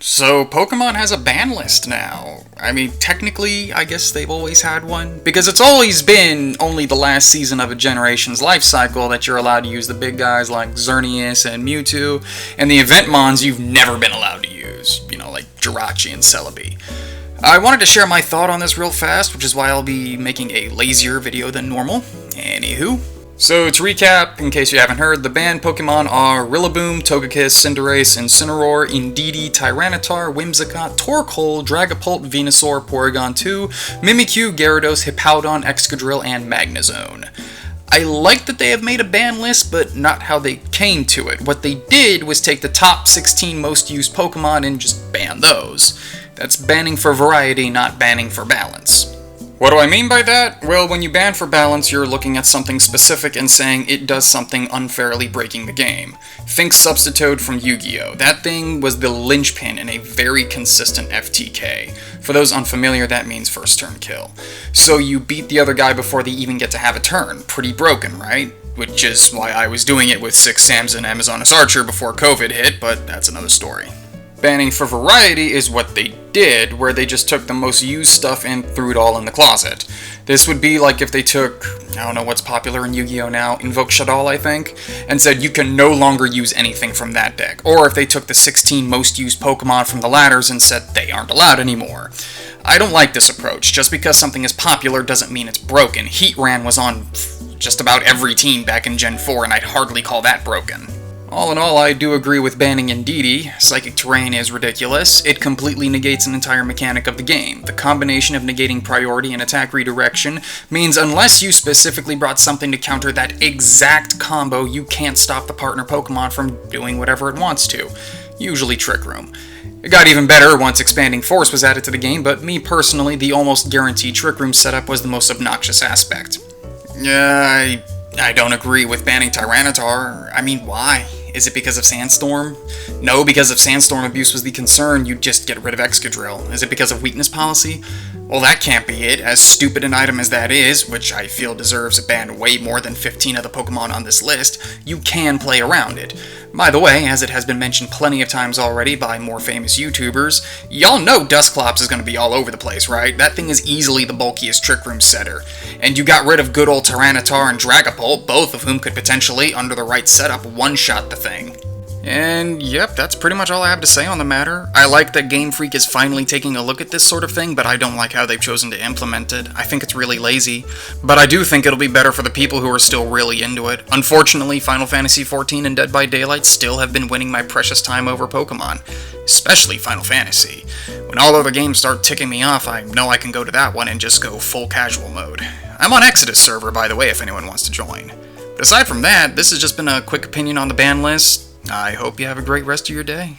So, Pokemon has a ban list now. I mean, technically, I guess they've always had one, because it's always been only the last season of a generation's life cycle that you're allowed to use the big guys like Xerneas and Mewtwo, and the event mons you've never been allowed to use, like Jirachi and Celebi. I wanted to share my thought on this real fast, which is why I'll be making a lazier video than normal. Anywho. So, to recap, in case you haven't heard, the banned Pokemon are Rillaboom, Togekiss, Cinderace, Incineroar, Indeedee, Tyranitar, Whimsicott, Torkoal, Dragapult, Venusaur, Porygon 2, Mimikyu, Gyarados, Hippowdon, Excadrill, and Magnezone. I like that they have made a ban list, but not how they came to it. What they did was take the top 16 most used Pokemon and just ban those. That's banning for variety, not banning for balance. What do I mean by that? Well, when you ban for balance, you're looking at something specific and saying it does something unfairly breaking the game. Think Substitute from Yu-Gi-Oh! That thing was the linchpin in a very consistent FTK. For those unfamiliar, that means first turn kill. So you beat the other guy before they even get to have a turn. Pretty broken, right? Which is why I was doing it with 6 Sams and Amazoness Archer before COVID hit, but that's another story. Banning for variety is what they did, where they just took the most used stuff and threw it all in the closet. This would be like if they took, I don't know what's popular in Yu-Gi-Oh! Now, Invoke Shaddoll, I think, and said you can no longer use anything from that deck. Or if they took the 16 most used Pokemon from the ladders and said they aren't allowed anymore. I don't like this approach. Just because something is popular doesn't mean it's broken. Heatran was on just about every team back in Gen 4, and I'd hardly call that broken. All in all, I do agree with banning Indeedee. Psychic Terrain is ridiculous. It completely negates an entire mechanic of the game. The combination of negating priority and attack redirection means unless you specifically brought something to counter that exact combo, you can't stop the partner Pokemon from doing whatever it wants to. Usually Trick Room. It got even better once Expanding Force was added to the game, but me personally, the almost guaranteed Trick Room setup was the most obnoxious aspect. I don't agree with banning Tyranitar. I mean, why? Is it because of Sandstorm? No, because if Sandstorm abuse was the concern, you'd just get rid of Excadrill. Is it because of weakness policy? Well, that can't be it. As stupid an item as that is, which I feel deserves a ban way more than 15 of the Pokemon on this list, you can play around it. By the way, as it has been mentioned plenty of times already by more famous YouTubers, y'all know Dusclops is going to be all over the place, right? That thing is easily the bulkiest Trick Room setter. And you got rid of good old Tyranitar and Dragapult, both of whom could potentially, under the right setup, one-shot the thing. And yep, that's pretty much all I have to say on the matter. I like that Game Freak is finally taking a look at this sort of thing, but I don't like how they've chosen to implement it. I think it's really lazy. But I do think it'll be better for the people who are still really into it. Unfortunately, Final Fantasy XIV and Dead by Daylight still have been winning my precious time over Pokemon. Especially Final Fantasy. When all other games start ticking me off, I know I can go to that one and just go full casual mode. I'm on Exodus server, by the way, if anyone wants to join. But aside from that, this has just been a quick opinion on the ban list. I hope you have a great rest of your day.